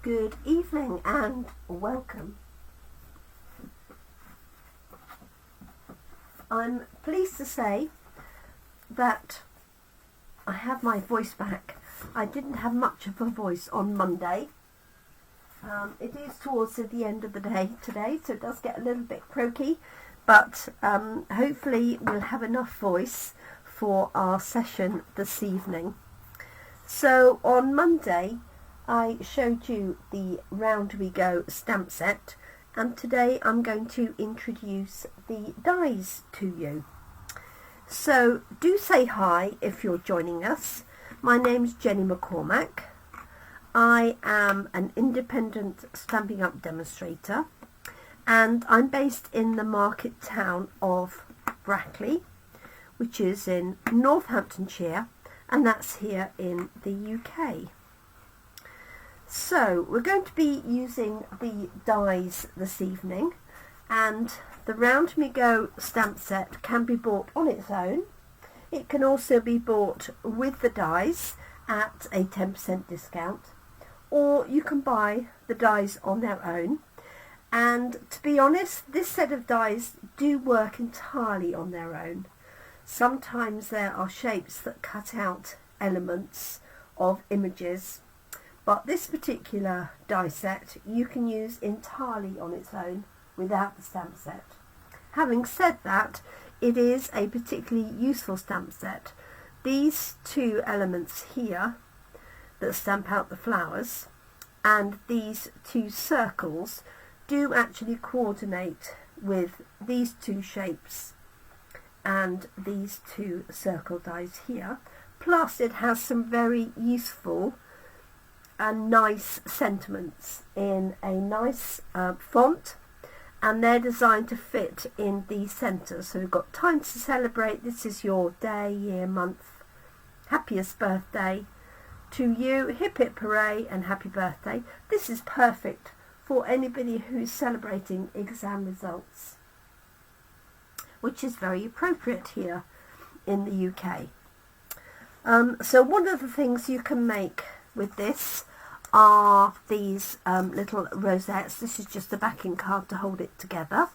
Good evening and welcome. I'm pleased to say that I have my voice back. I didn't have much of a voice on Monday. It is towards the end of the day today, so it does get a little bit croaky, but hopefully we'll have enough voice for our session this evening. So on Monday I showed you the Round We Go stamp set, and today I'm going to introduce the dies to you. So do say hi if you're joining us. My name's Jenny McCormac. I am an independent Stampin' Up demonstrator, and I'm based in the market town of Brackley, which is in Northamptonshire, and that's here in the UK. So we're going to be using the dies this evening, and the Round Me Go stamp set can be bought on its own. It can also be bought with the dies at a 10% discount, or you can buy the dies on their own. And to be honest, this set of dies do work entirely on their own. Sometimes there are shapes that cut out elements of images, but this particular die set you can use entirely on its own without the stamp set. Having said that, it is a particularly useful stamp set. These two elements here that stamp out the flowers and these two circles do actually coordinate with these two shapes and these two circle dies here. Plus it has some very useful and nice sentiments in a nice font, and they're designed to fit in the centre. So we've got time to celebrate, this is your day, year, month, happiest birthday to you, hip hip hooray and happy birthday. This is perfect for anybody who's celebrating exam results, which is very appropriate here in the UK. So one of the things you can make with this are these little rosettes. This is just a backing card to hold it together,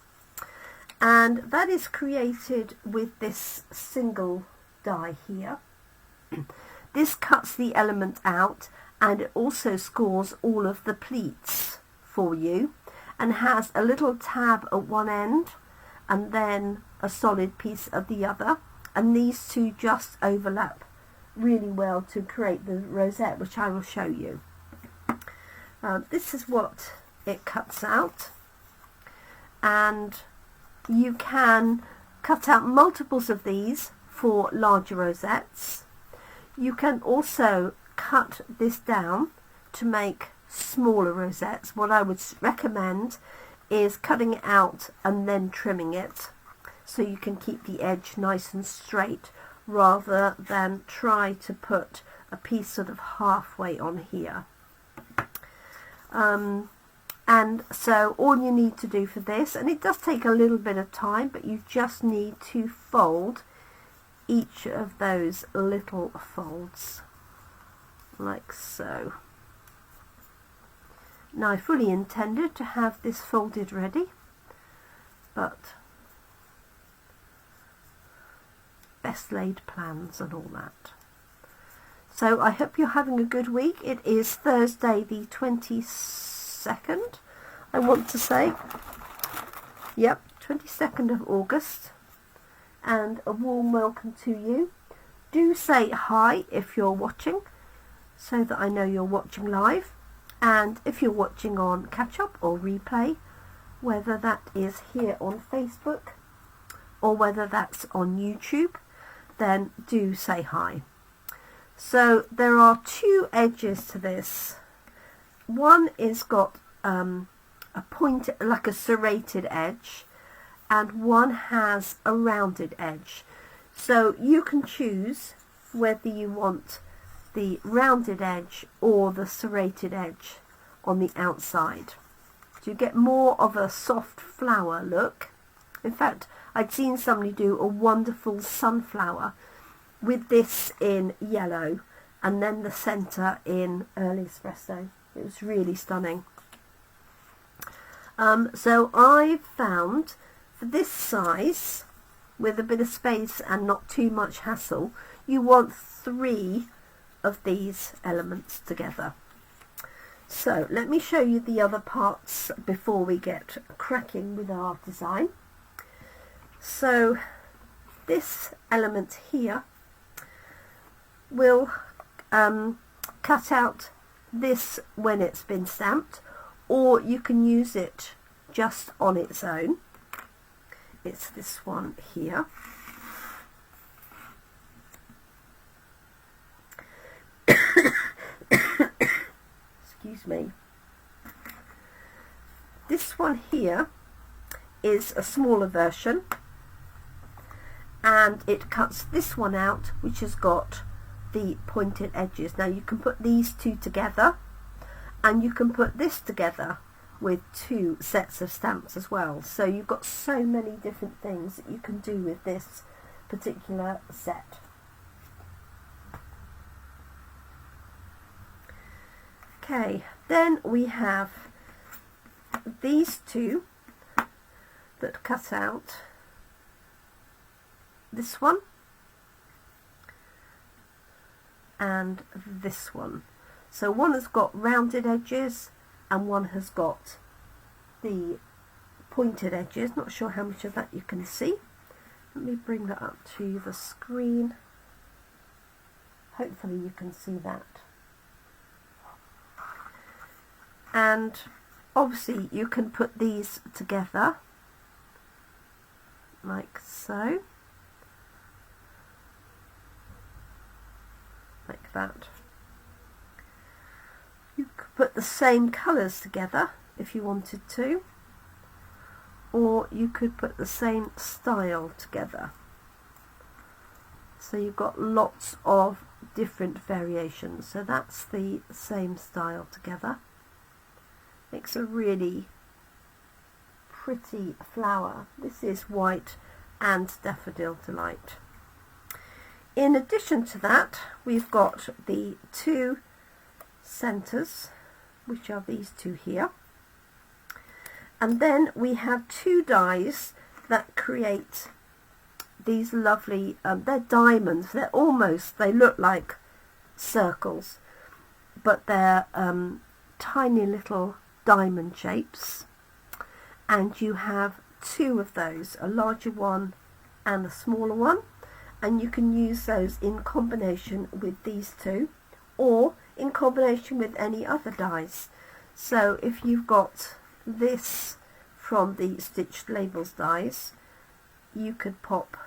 and that is created with this single die here. This cuts the element out, and it also scores all of the pleats for you, and has a little tab at one end and then a solid piece at the other, and these two just overlap really well to create the rosette, which I will show you. This is what it cuts out, and you can cut out multiples of these for larger rosettes. You can also cut this down to make smaller rosettes. What I would recommend is cutting it out and then trimming it so you can keep the edge nice and straight, rather than try to put a piece sort of halfway on here. And so all you need to do for this, and it does take a little bit of time, but you just need to fold each of those little folds like so. Now I fully intended to have this folded ready, but best laid plans and all that. So I hope you're having a good week. It is Thursday the 22nd, I want to say. Yep, 22nd of August. And a warm welcome to you. Do say hi if you're watching, so that I know you're watching live. And if you're watching on catch up or replay, whether that is here on Facebook or whether that's on YouTube, then do say hi. So there are two edges to this. One is got a point, like a serrated edge, and one has a rounded edge. So you can choose whether you want the rounded edge or the serrated edge on the outside. So you get more of a soft flower look. In fact, I'd seen somebody do a wonderful sunflower with this in yellow and then the centre in early espresso. It was really stunning. So I found for this size, with a bit of space and not too much hassle, you want 3 of these elements together. So let me show you the other parts before we get cracking with our design. So this element here will cut out this when it's been stamped, or you can use it just on its own. It's this one here. Excuse me. This one here is a smaller version, and it cuts this one out, which has got the pointed edges. Now you can put these two together, and you can put this together with 2 sets of stamps as well. So you've got so many different things that you can do with this particular set. Okay, then we have these 2 that cut out this one and this one. So one has got rounded edges and one has got the pointed edges. Not sure how much of that you can see. Let me bring that up to the screen. Hopefully you can see that. And obviously you can put these together like so, like that. You could put the same colours together if you wanted to, or you could put the same style together. So you've got lots of different variations. So that's the same style together. Makes a really pretty flower. This is White and Daffodil Delight. In addition to that, we've got the 2 centres, which are these 2 here, and then we have 2 dies that create these lovely they're diamonds. They're almost, they look like circles, but they're tiny little diamond shapes, and you have 2 of those, a larger one and a smaller one, and you can use those in combination with these 2, or in combination with any other dies. So if you've got this from the Stitched Labels dies, you could pop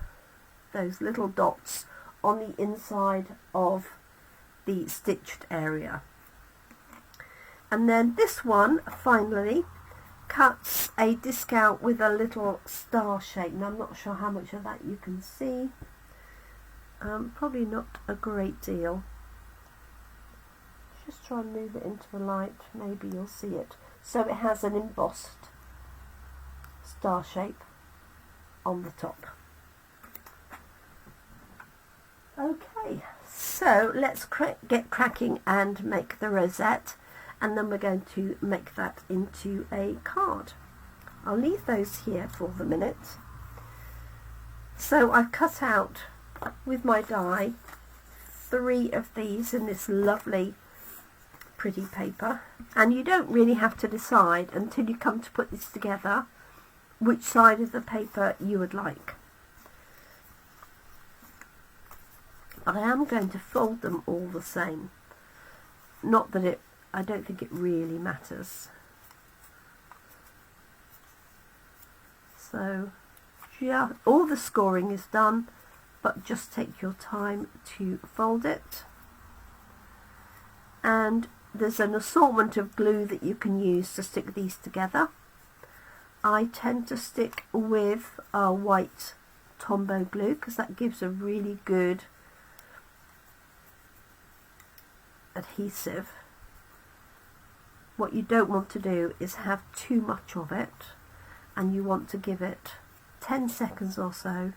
those little dots on the inside of the stitched area. And then this one finally cuts a disc out with a little star shape. Now I'm not sure how much of that you can see. Probably not a great deal. Just try and move it into the light, maybe you'll see it. So it has an embossed star shape on the top. Okay, so let's get cracking and make the rosette, and then we're going to make that into a card. I'll leave those here for the minute. So I've cut out with my die 3 of these in this lovely pretty paper, and you don't really have to decide until you come to put this together which side of the paper you would like. But I am going to fold them all the same. Not that I don't think it really matters. So yeah, all the scoring is done, but just take your time to fold it. And there's an assortment of glue that you can use to stick these together. I tend to stick with white Tombow glue because that gives a really good adhesive. What you don't want to do is have too much of it, and you want to give it 10 seconds or so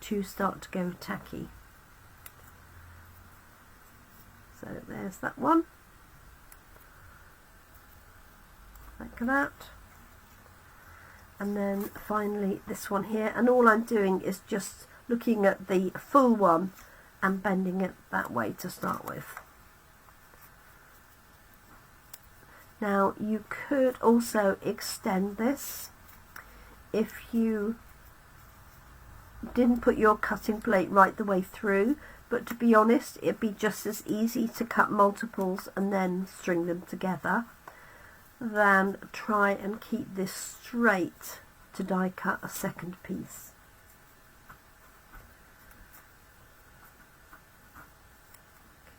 to start to go tacky. So there's that one. like that. And then finally this one here, and all I'm doing is just looking at the full one and bending it that way to start with. Now you could also extend this if you didn't put your cutting plate right the way through, but to be honest, it'd be just as easy to cut multiples and then string them together than try and keep this straight to die cut a second piece.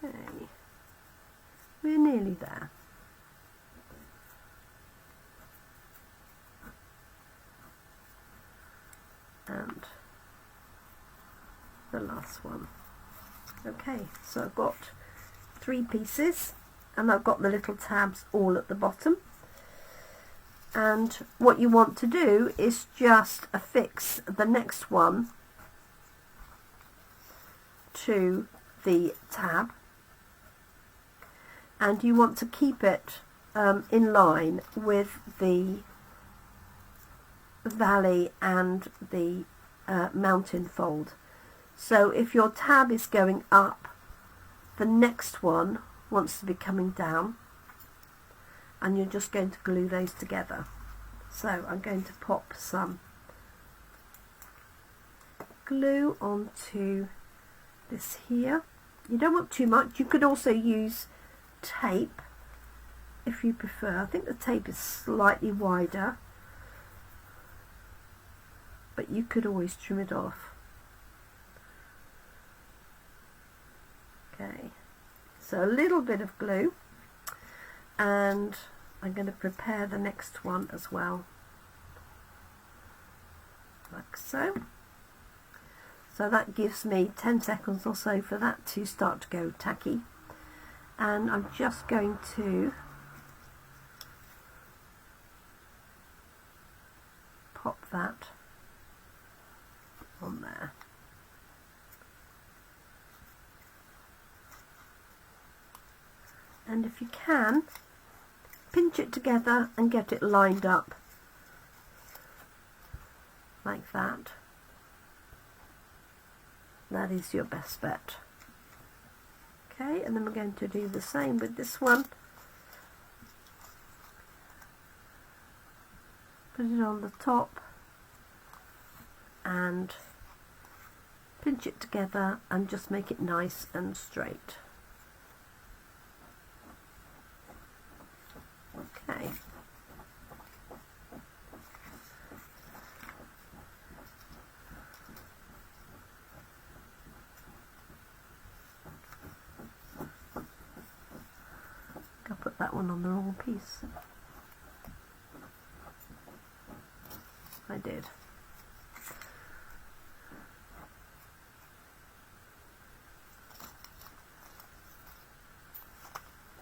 Okay, we're nearly there. And the last one. Okay, so I've got 3 pieces and I've got the little tabs all at the bottom, and what you want to do is just affix the next one to the tab, and you want to keep it in line with the valley and the mountain fold. So if your tab is going up, the next one wants to be coming down, and you're just going to glue those together. So I'm going to pop some glue onto this here. You don't want too much. You could also use tape if you prefer. I think the tape is slightly wider, but you could always trim it off. Okay, so a little bit of glue, and I'm going to prepare the next one as well, like so. So that gives me 10 seconds or so for that to start to go tacky, and I'm just going to pop that on there. And if you can, pinch it together and get it lined up like that. That is your best bet. Okay, and then we're going to do the same with this one. Put it on the top and pinch it together and just make it nice and straight. Okay. I put that one on the wrong piece. I did.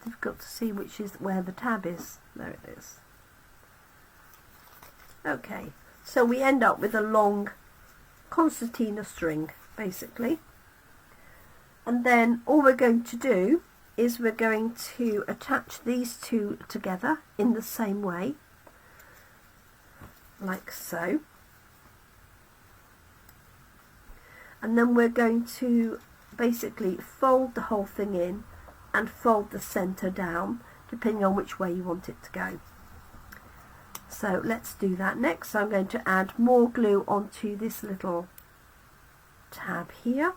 Difficult to see which is where the tab is. There it is. Okay, so we end up with a long concertina string basically, and then all we're going to do is we're going to attach these two together in the same way, like so, and then we're going to basically fold the whole thing in and fold the center down depending on which way you want it to go. So let's do that next. So I'm going to add more glue onto this little tab here.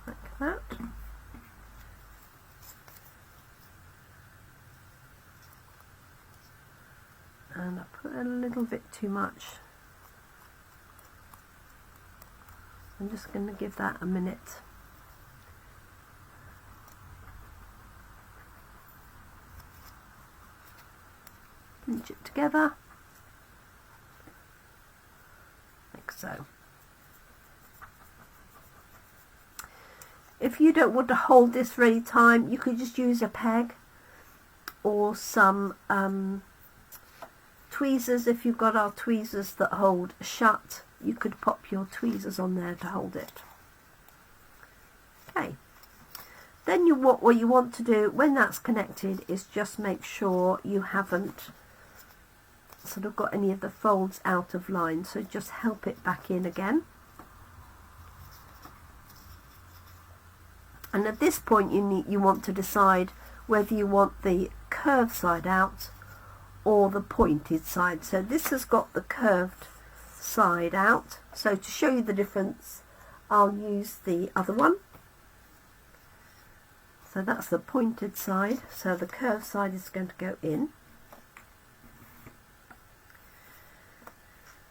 Like that. And I put a little bit too much. I'm just going to give that a minute. Pinch it together, like so. If you don't want to hold this for any time, you could just use a peg or some tweezers. If you've got our tweezers that hold shut, you could pop your tweezers on there to hold it. Okay, Then what you want to do when that's connected is just make sure you haven't sort of got any of the folds out of line, so just help it back in again. And at this point you want to decide whether you want the curved side out or the pointed side. So this has got the curved side out, so to show you the difference I'll use the other one. So that's the pointed side, so the curved side is going to go in.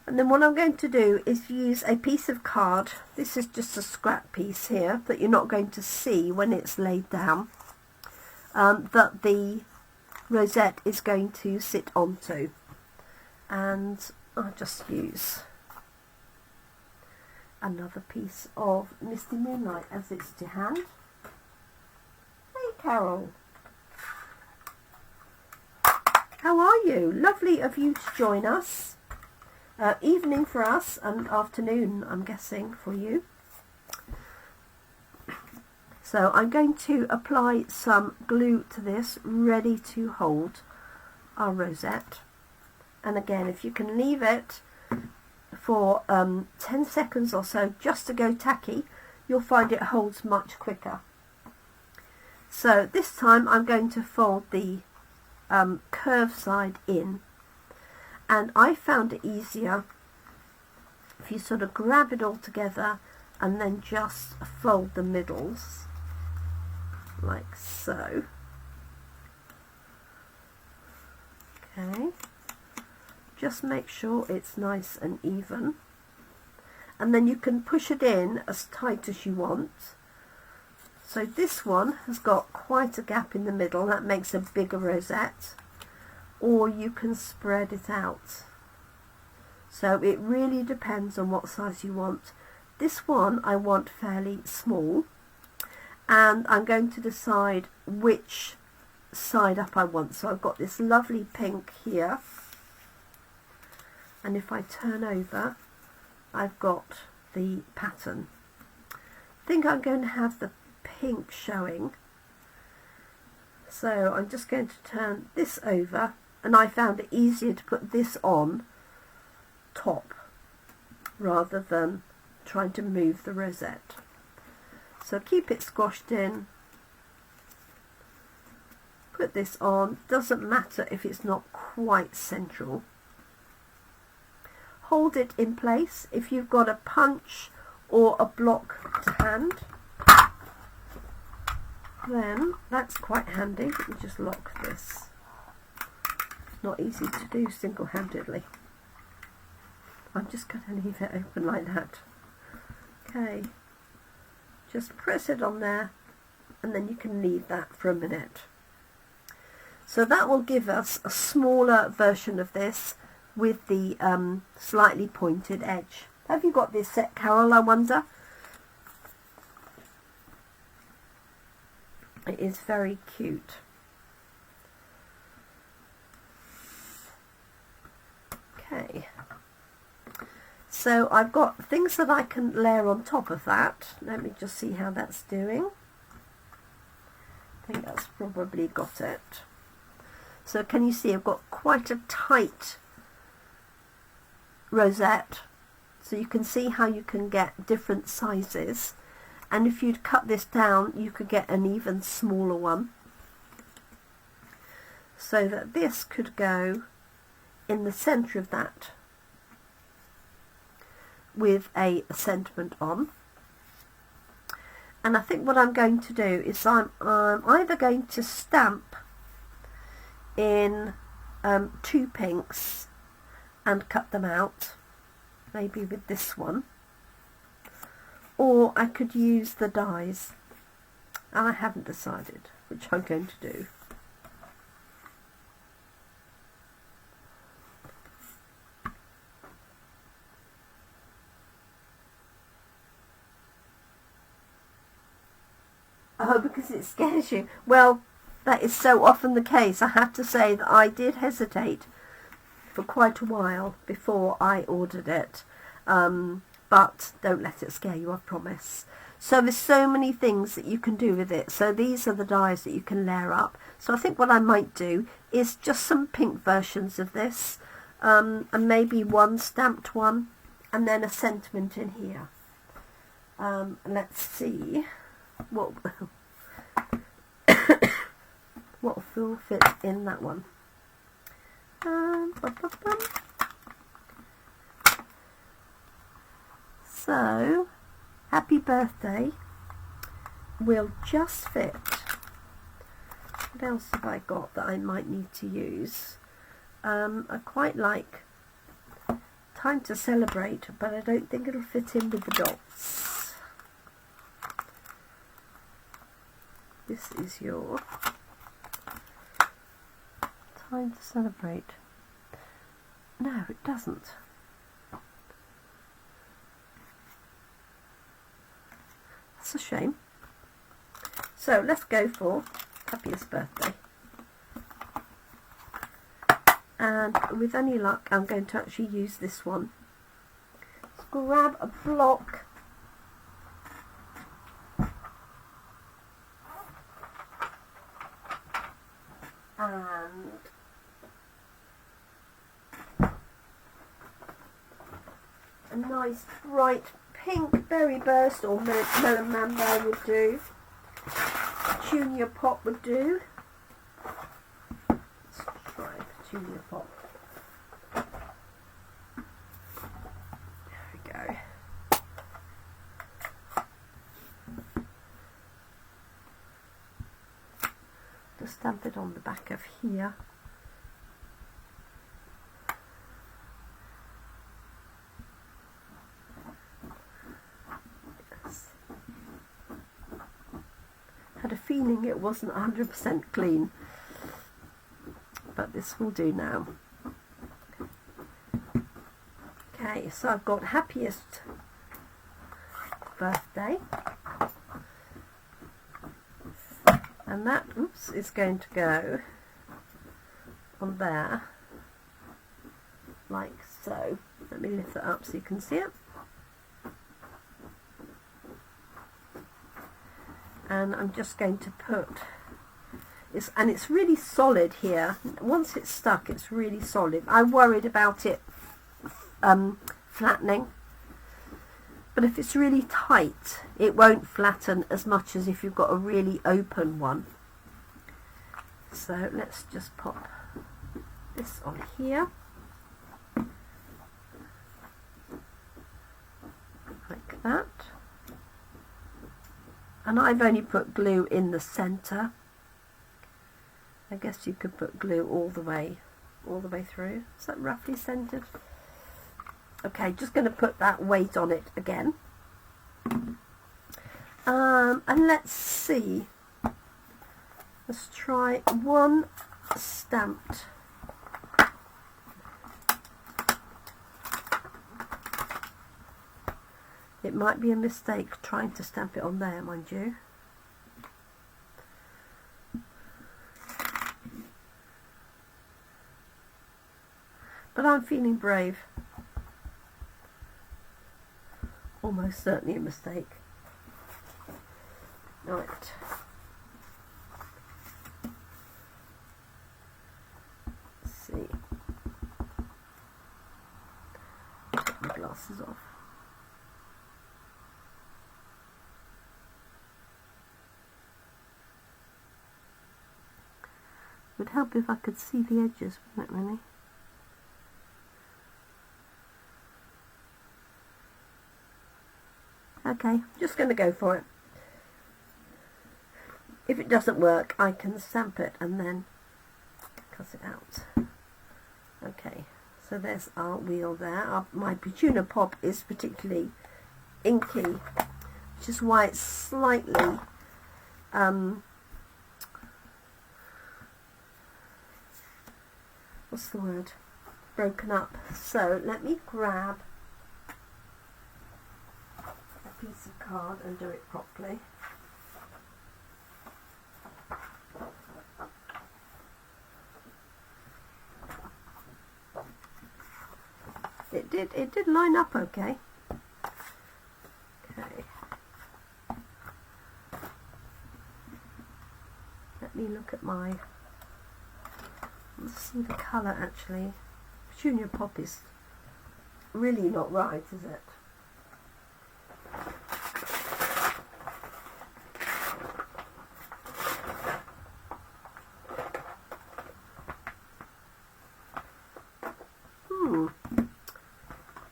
And then what I'm going to do is use a piece of card. This is just a scrap piece here that you're not going to see when it's laid down, that the rosette is going to sit onto. And I'll just use another piece of Misty Moonlight as it's to hand. Hey Carol, how are you? Lovely of you to join us. Evening for us and afternoon, I'm guessing, for you. So I'm going to apply some glue to this, ready to hold our rosette. And again, if you can leave it for 10 seconds or so just to go tacky, you'll find it holds much quicker. So this time I'm going to fold the curved side in, and I found it easier if you sort of grab it all together and then just fold the middles like so. Okay, just make sure it's nice and even, and then you can push it in as tight as you want. So this one has got quite a gap in the middle, that makes a bigger rosette, or you can spread it out. So it really depends on what size you want. This one I want fairly small, and I'm going to decide which side up I want. So I've got this lovely pink here, and if I turn over I've got the pattern. I think I'm going to have the pink showing, so I'm just going to turn this over, and I found it easier to put this on top rather than trying to move the rosette. So keep it squashed in, put this on, doesn't matter if it's not quite central. Hold it in place. If you've got a punch or a block to hand, then that's quite handy. Let me just lock this. Not easy to do single-handedly. I'm just going to leave it open like that. Okay, just press it on there, and then you can leave that for a minute. So that will give us a smaller version of this with the slightly pointed edge. Have you got this set, Carol, I wonder? It is very cute. Okay, so I've got things that I can layer on top of that. Let me just see how that's doing. I think that's probably got it. So can you see I've got quite a tight rosette, so you can see how you can get different sizes, and if you'd cut this down you could get an even smaller one, so that this could go in the centre of that with a sentiment on. And I think what I'm going to do is I'm either going to stamp in 2 pinks and cut them out, maybe with this one, or I could use the dies, and I haven't decided which I'm going to do. Oh, because it scares you. Well, that is so often the case. I have to say that I did hesitate for quite a while before I ordered it, but don't let it scare you, I promise. So there's so many things that you can do with it. So these are the dies that you can layer up. So I think what I might do is just some pink versions of this, and maybe one stamped one, and then a sentiment in here. Let's see what what will fit in that one. So, happy birthday will just fit. What else have I got that I might need to use? I quite like time to celebrate, but I don't think it'll fit in with the dots. This is your time to celebrate. No, it doesn't. That's a shame. So let's go for happiest birthday. And with any luck, I'm going to actually use this one. Let's grab a block. And a nice bright pink berry burst, or melon mambo would do. Junior pop would do. Let's try junior pop. There we go. Just stamp it on the back of here. Had a feeling it wasn't 100% clean, but this will do now. Okay, so I've got happiest birthday, and that is going to go on there like so. Let me lift it up so you can see it. And I'm just going to put and it's really solid here. Once it's stuck, it's really solid. I'm worried about it flattening, but if it's really tight, it won't flatten as much as if you've got a really open one. So let's just pop this on here like that. And I've only put glue in the centre. I guess you could put glue all the way through. Is that roughly centred? Okay, just going to put that weight on it again. And let's see. Let's try one stamped. It might be a mistake trying to stamp it on there, mind you. But I'm feeling brave. Almost certainly a mistake. Right. Let's see. Take my glasses off. Would help if I could see the edges, wouldn't it, really? Okay, just going to go for it. If it doesn't work, I can stamp it and then cut it out. Okay, so there's our wheel there. My Petuna Pop is particularly inky, which is why it's slightly what's the word? Broken up. So let me grab a piece of card and do it properly. It did line up okay. Okay. me look at my, let's see the colour actually. Junior Pop is really not right, is it?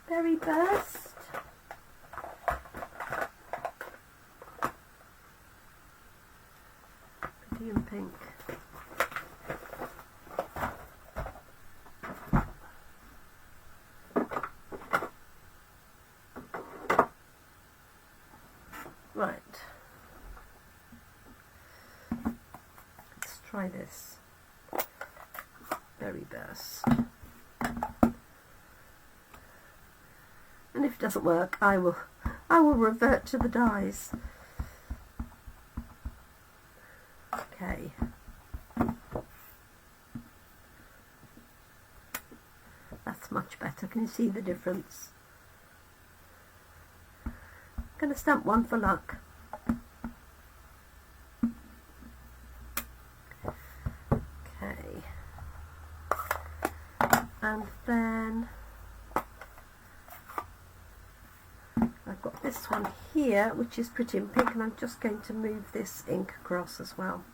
Berry Burst. Pretty in pink. Right. Let's try this. Berry Burst. And if it doesn't work, I will revert to the dies. Okay. That's much better. Can you see the difference? I'm going to stamp one for luck. Okay. And then I've got this one here, which is pretty in pink, and I'm just going to move this ink across as well.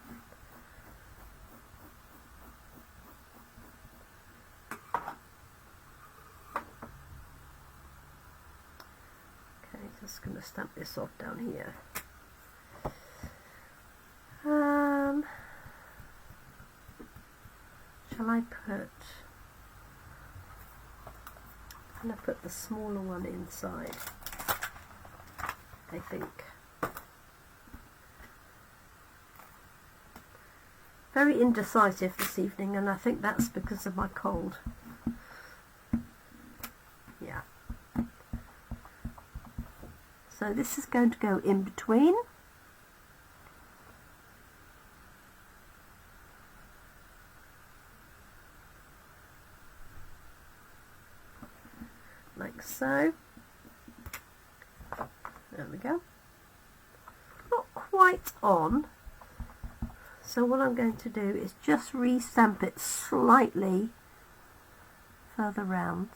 Okay, just going to stamp this off down here. Shall I put? I'm going to put the smaller one inside, I think. Very indecisive this evening, and I think that's because of my cold. Yeah. So this is going to go in between. Like so. There we go. Not quite on. So what I'm going to do is just re-stamp it slightly further round.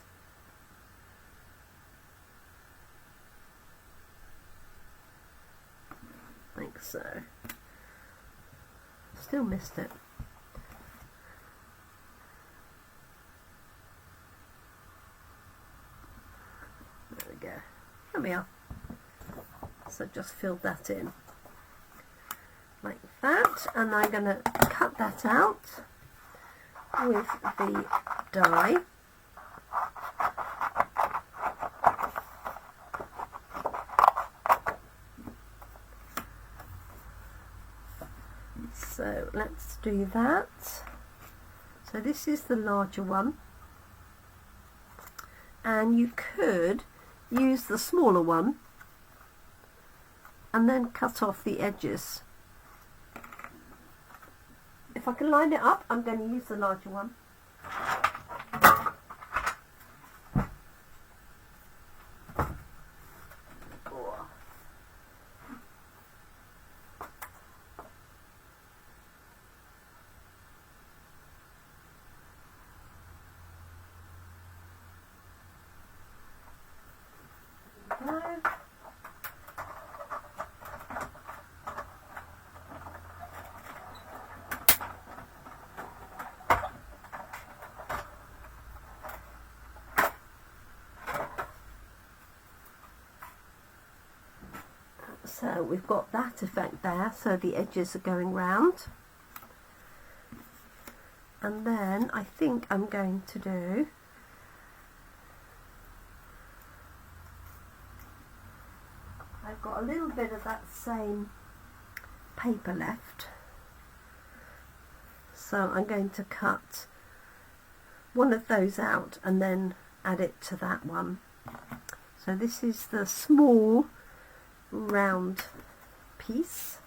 Like so. Still missed it. There we go. There we are. So just filled that in like that, and I'm going to cut that out with the die. So let's do that. So this is the larger one, and you could use the smaller one and then cut off the edges. If I can line it up, I'm going to use the larger one. So we've got that effect there, so the edges are going round. And then I think I'm going to do I've got a little bit of that same paper left, so I'm going to cut one of those out and then add it to that one. So this is the small round piece.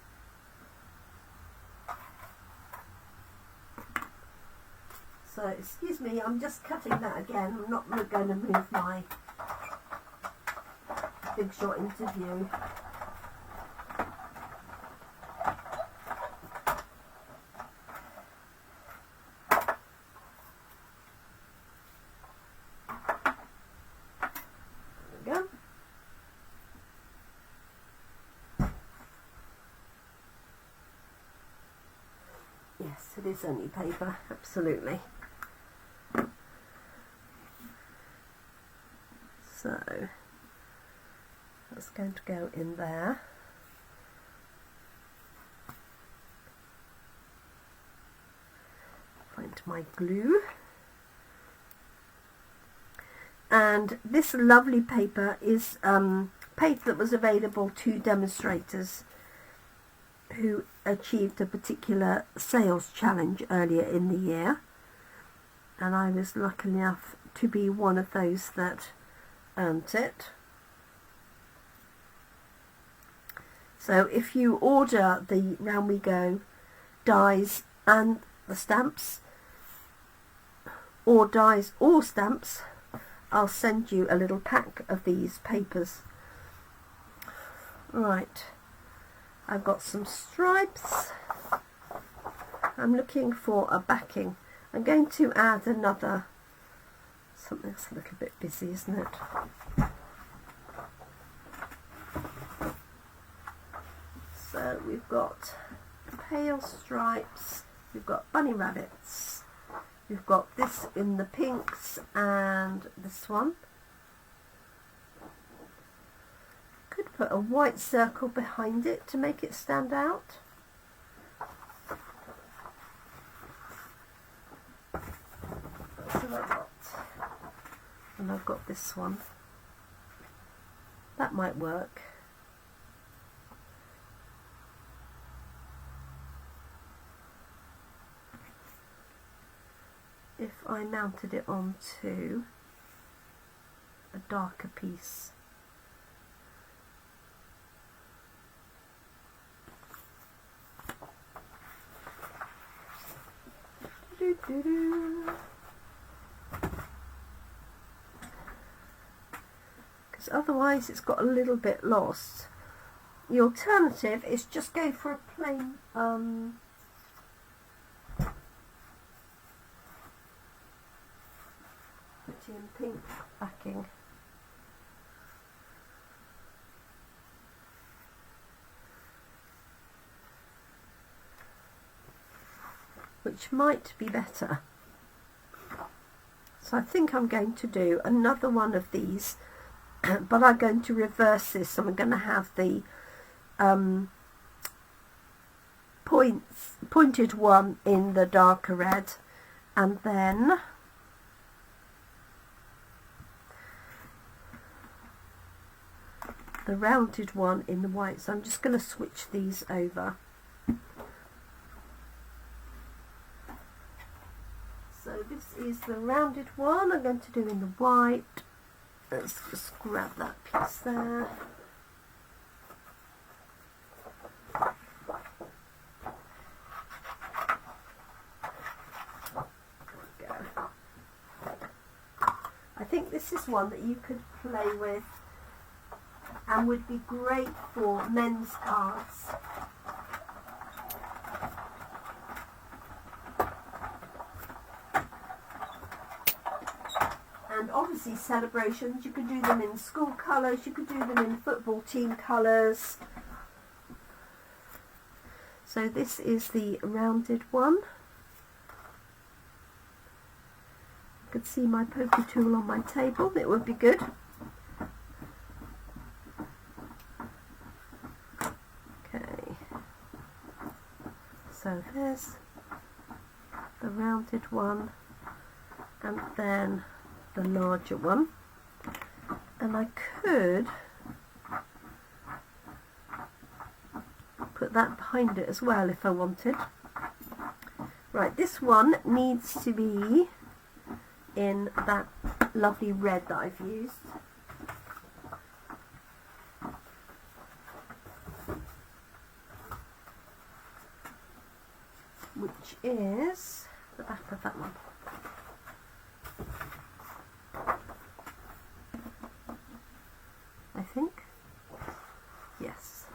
So excuse me, I'm just cutting that again. I'm not going to move my Big Shot interview. It is only paper, absolutely. So that's going to go in there. Find my glue. And this lovely paper is paper that was available to demonstrators who achieved a particular sales challenge earlier in the year, and I was lucky enough to be one of those that earned it. So if you order the Round We Go dies and the stamps, or dies or stamps, I'll send you a little pack of these papers. Right, I've got some stripes. I'm looking for a backing. I'm going to add another, something that's a little bit busy, isn't it? So we've got pale stripes, we've got bunny rabbits, we've got this in the pinks and this one. Could put a white circle behind it to make it stand out. So I've got this one. That might work. If I mounted it onto a darker piece. Because otherwise it's got a little bit lost. The alternative is just go for a plain pretty and pink backing. Which might be better. So I think I'm going to do another one of these, but I'm going to reverse this. So I'm going to have the pointed one in the darker red, and then the rounded one in the white. So I'm just going to switch these over. So this is the rounded one I'm going to do in the white. Let's just grab that piece there. There we go. I think this is one that you could play with and would be great for men's cards. And obviously celebrations, you could do them in school colours, you could do them in football team colours. So this is the rounded one. You could see my poker tool on my table, it would be good. Okay, so there's the rounded one, and then the larger one, and I could put that behind it as well if I wanted. Right, this one needs to be in that lovely red that I've used. Which is the back of that one. I think. Yes.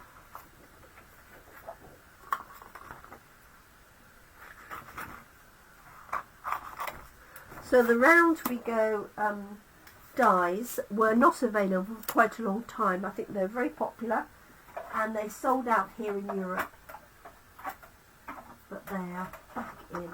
So the Round We Go dies were not available for quite a long time. I think they're very popular and they sold out here in Europe. but they are back in.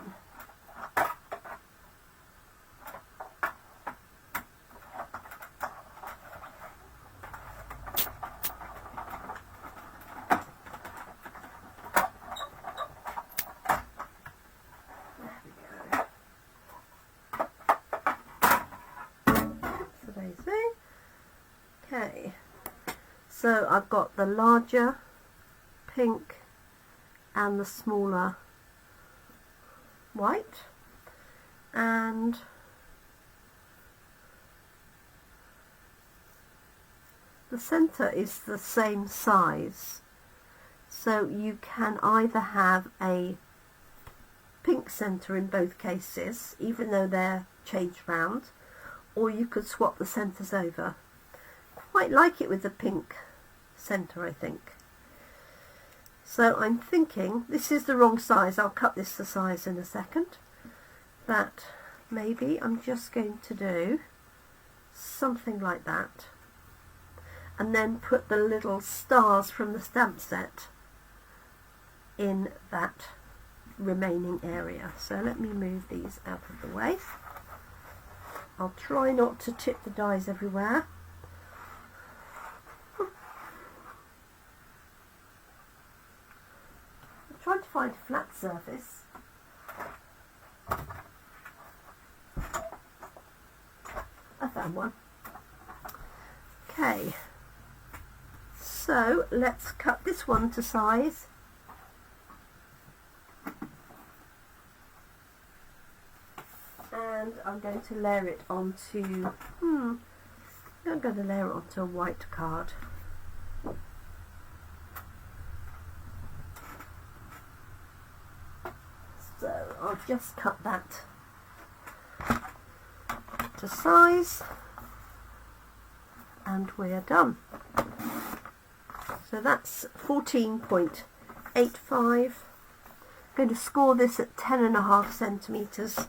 Okay, so I've got the larger pink and the smaller white, and the centre is the same size, so you can either have a pink centre in both cases, even though they're changed round, or you could swap the centres over. Quite like it with the pink centre, I think. So I'm thinking this is the wrong size. I'll cut this to size in a second, but maybe I'm just going to do something like that, and then put the little stars from the stamp set in that remaining area. So let me move these out of the way. I'll try not to tip the dies everywhere. Trying to find a flat surface. I found one. Okay, so let's cut this one to size. And I'm going to layer it onto, I'm going to layer it onto a white card. So I'll just cut that to size, and we're done. So that's 14.85. I'm going to score this at 10.5 centimetres,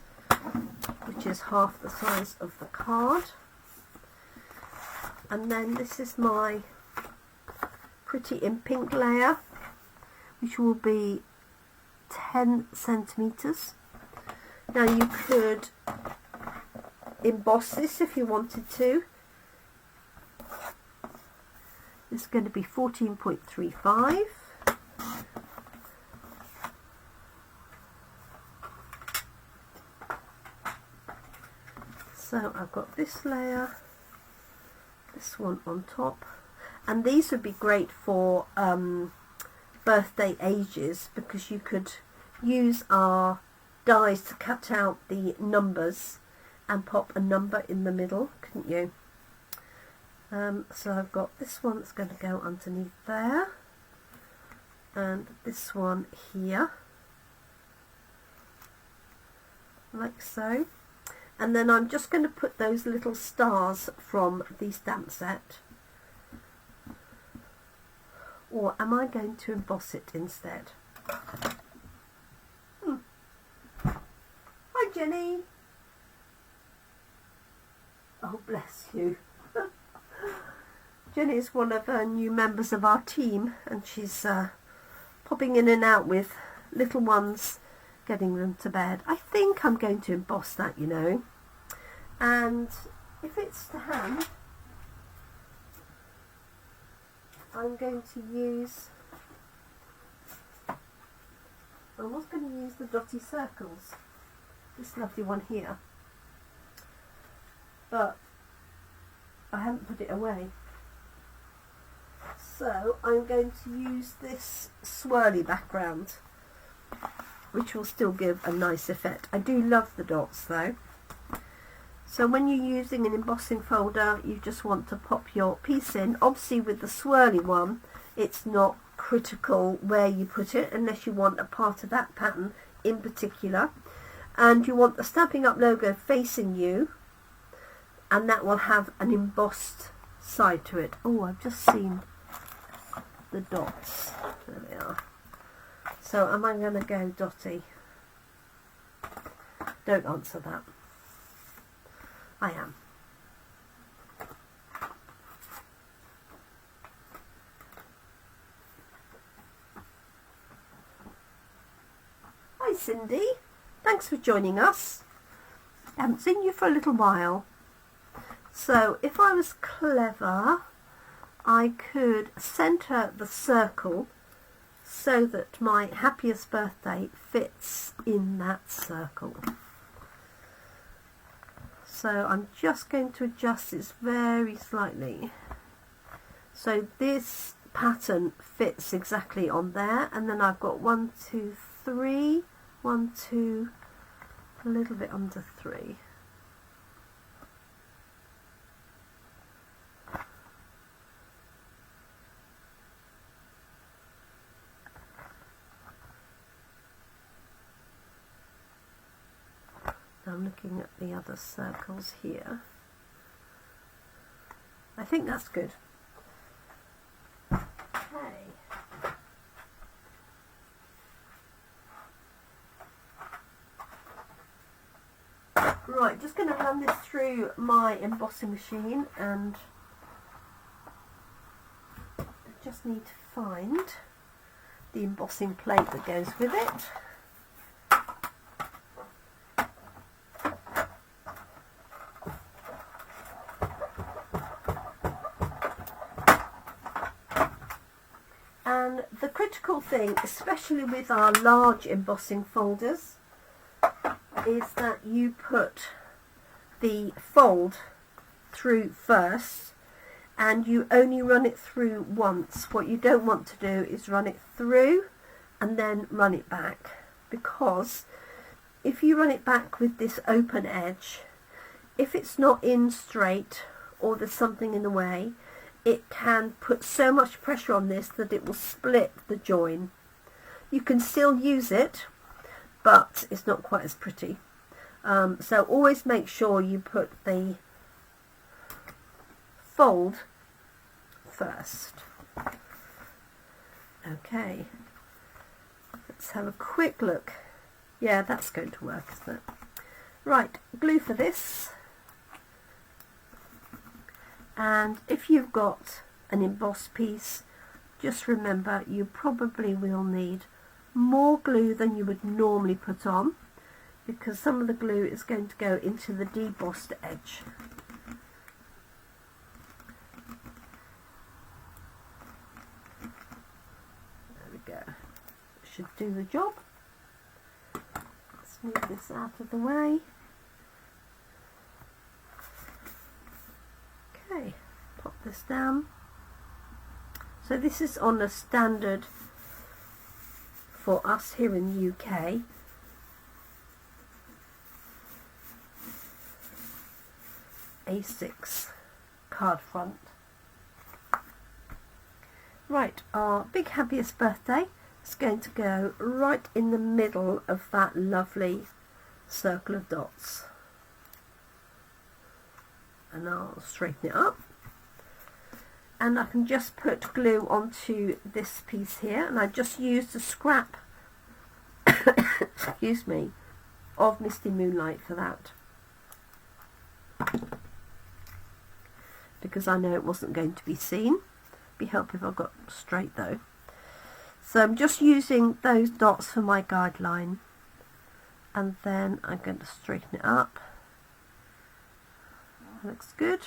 which is half the size of the card. And then this is my Pretty in Pink layer, which will be 10 centimetres. Now you could emboss this if you wanted to. This is going to be 14.35. So I've got this layer, this one on top, and these would be great for birthday ages, because you could use our dies to cut out the numbers and pop a number in the middle, couldn't you? So I've got this one that's going to go underneath there, and this one here, like so. And then I'm just going to put those little stars from the stamp set. Or am I going to emboss it instead? Hi Jenny. Oh bless you. Jenny is one of our new members of our team, and she's popping in and out with little ones, getting them to bed. I think I'm going to emboss that, you know. And if it's to hand, I'm going to use, I was going to use the dotty circles, this lovely one here, but I haven't put it away. So I'm going to use this swirly background, which will still give a nice effect. I do love the dots though. So when you're using an embossing folder, you just want to pop your piece in. Obviously with the swirly one, it's not critical where you put it, unless you want a part of that pattern in particular. And you want the Stampin' Up logo facing you, and that will have an embossed side to it. Oh, I've just seen the dots. There they are. So am I going to go dotty? Don't answer that. I am. Cindy, thanks for joining us. I haven't seen you for a little while. So if I was clever, I could centre the circle so that my happiest birthday fits in that circle. So I'm just going to adjust this very slightly. So this pattern fits exactly on there, and then I've got 1, 2, 3, 1, 2, a little bit under 3. I'm looking at the other circles here. I think that's good. Okay. Right, just going to run this through my embossing machine, and I just need to find the embossing plate that goes with it. And the critical thing, especially with our large embossing folders, is that you put the fold through first, and you only run it through once. What you don't want to do is run it through and then run it back, because if you run it back with this open edge, if it's not in straight or there's something in the way, it can put so much pressure on this that it will split the join. You can still use it, but it's not quite as pretty. So always make sure you put the fold first. Okay, let's have a quick look. Yeah, that's going to work, isn't it? Right, glue for this. And if you've got an embossed piece, just remember you probably will need more glue than you would normally put on, because some of the glue is going to go into the debossed edge. There we go. Should do the job. Let's move this out of the way. Okay, pop this down. So this is on a standard, for us here in the UK, A6 card front. Right, our big happiest birthday is going to go right in the middle of that lovely circle of dots. And I'll straighten it up, and I can just put glue onto this piece here, and I just used a scrap excuse me, of Misty Moonlight for that, because I know it wasn't going to be seen. Be helpful if I got straight though. So I'm just using those dots for my guideline, and then I'm going to straighten it up. Looks good.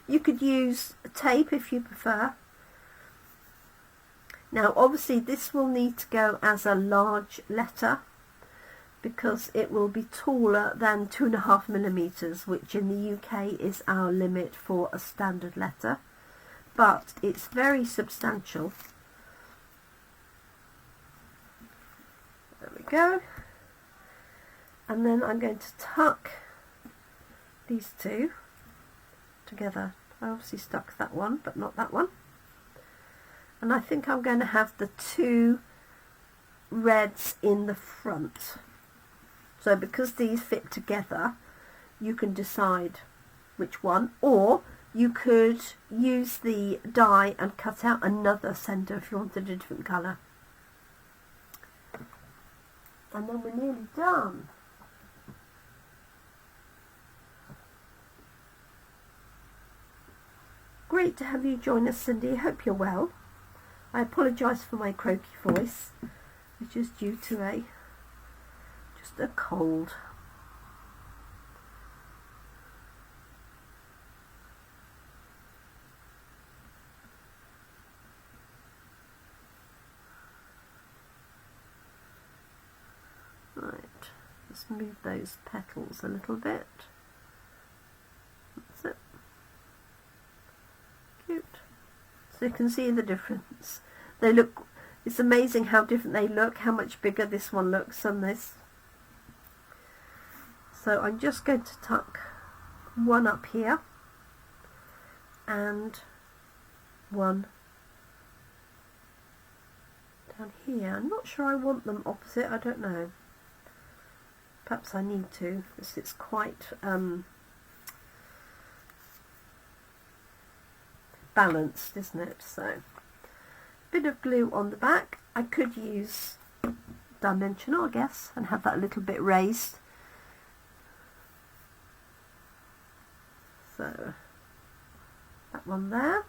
You could use tape if you prefer. Now obviously this will need to go as a large letter, because it will be taller than 2.5 millimeters, which in the UK is our limit for a standard letter, but it's very substantial. There we go. And then I'm going to tuck these two together. I obviously stuck that one, but not that one. And I think I'm going to have the two reds in the front. So because these fit together, you can decide which one, or you could use the die and cut out another centre if you wanted a different colour. And then we're nearly done. Great to have you join us, Cindy. Hope you're well. I apologise for my croaky voice, which is due to a just a cold. Right, just move those petals a little bit. That's it. Cute. So you can see the difference. They look, it's amazing how different they look, how much bigger this one looks than this. So I'm just going to tuck one up here and one down here. I'm not sure I want them opposite, I don't know. Perhaps I need to, because it's quite balanced, isn't it? So, bit of glue on the back. I could use dimensional, I guess, and have that a little bit raised. So, that one there.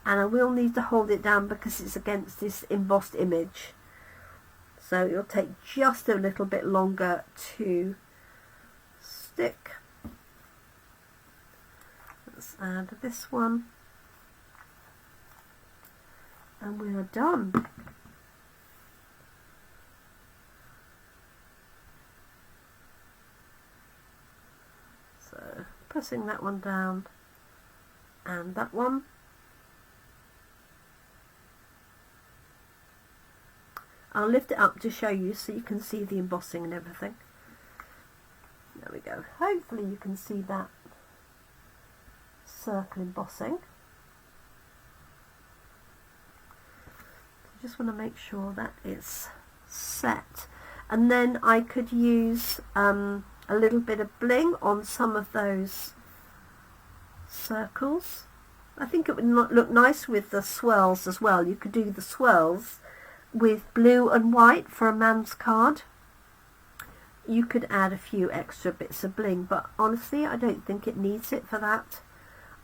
And I will need to hold it down because it's against this embossed image. So it'll take just a little bit longer to stick. Let's add this one. And we are done. So pressing that one down and that one. I'll lift it up to show you so you can see the embossing and everything. There we go. Hopefully you can see that circle embossing. Just want to make sure that it's set. And then I could use a little bit of bling on some of those circles. I think it would look nice with the swirls as well. You could do the swirls with blue and white for a man's card. You could add a few extra bits of bling, but honestly I don't think it needs it for that.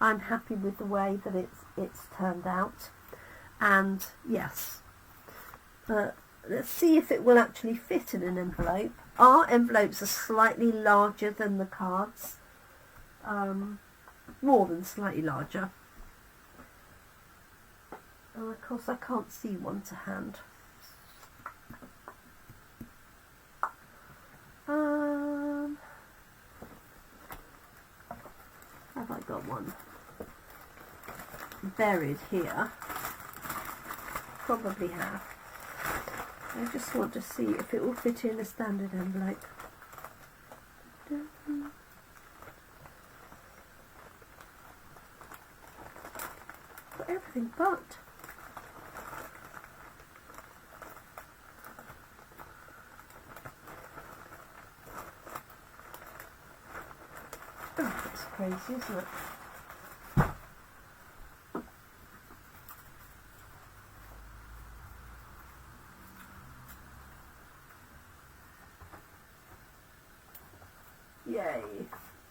I'm happy with the way that it's turned out. And yes, let's see if it will actually fit in an envelope. Our envelopes are slightly larger than the cards, more than slightly larger. And of course I can't see one to hand. Have I got one buried here? Probably have. I just want to see if it will fit in a standard envelope. Got everything but. Oh, that's crazy, isn't it? Yay!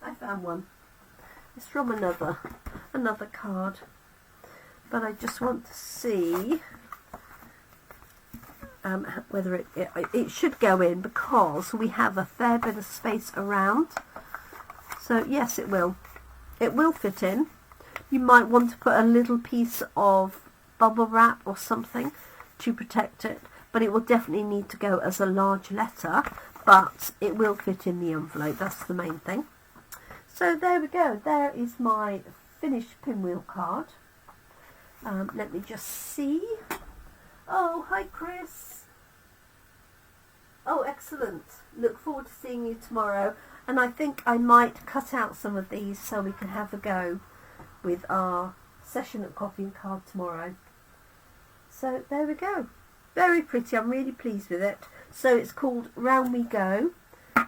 I found one. It's from another card, but I just want to see whether it should go in, because we have a fair bit of space around. So yes, it will. It will fit in. You might want to put a little piece of bubble wrap or something to protect it, but it will definitely need to go as a large letter, but it will fit in the envelope. That's the main thing. So there we go. There is my finished pinwheel card. Let me just see. Oh, hi Chris. Oh, excellent. Look forward to seeing you tomorrow. And I think I might cut out some of these so we can have a go with our session at Coffee and Card tomorrow. So there we go. Very pretty. I'm really pleased with it. So it's called Round We Go.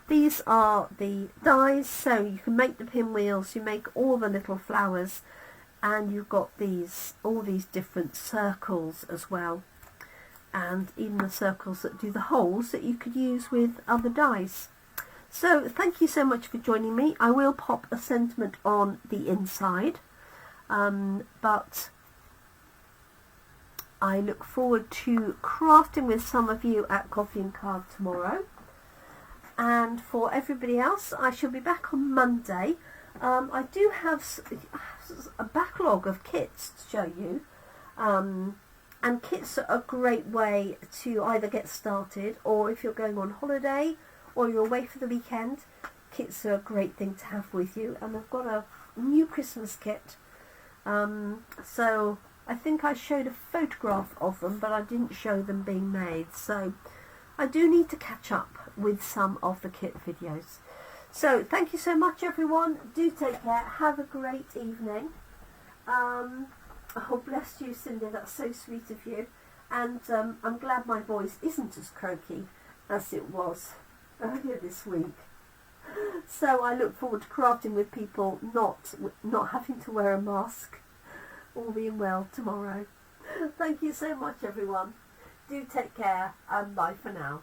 These are the dies, so you can make the pinwheels, you make all the little flowers, and you've got all these different circles as well, and even the circles that do the holes that you could use with other dies. So thank you so much for joining me. I will pop a sentiment on the inside, but I look forward to crafting with some of you at Coffee and Card tomorrow. And for everybody else, I shall be back on Monday. I do have a backlog of kits to show you. And kits are a great way to either get started, or if you're going on holiday or you're away for the weekend, kits are a great thing to have with you. And I've got a new Christmas kit. So I think I showed a photograph of them, but I didn't show them being made. So I do need to catch up with some of the kit videos. So thank you so much, everyone. Do take care. Have a great evening. Oh, bless you, Cindy. That's so sweet of you. And I'm glad my voice isn't as croaky as it was earlier this week. So I look forward to crafting with people not having to wear a mask. All being well tomorrow. Thank you so much, everyone. Do take care, and bye for now.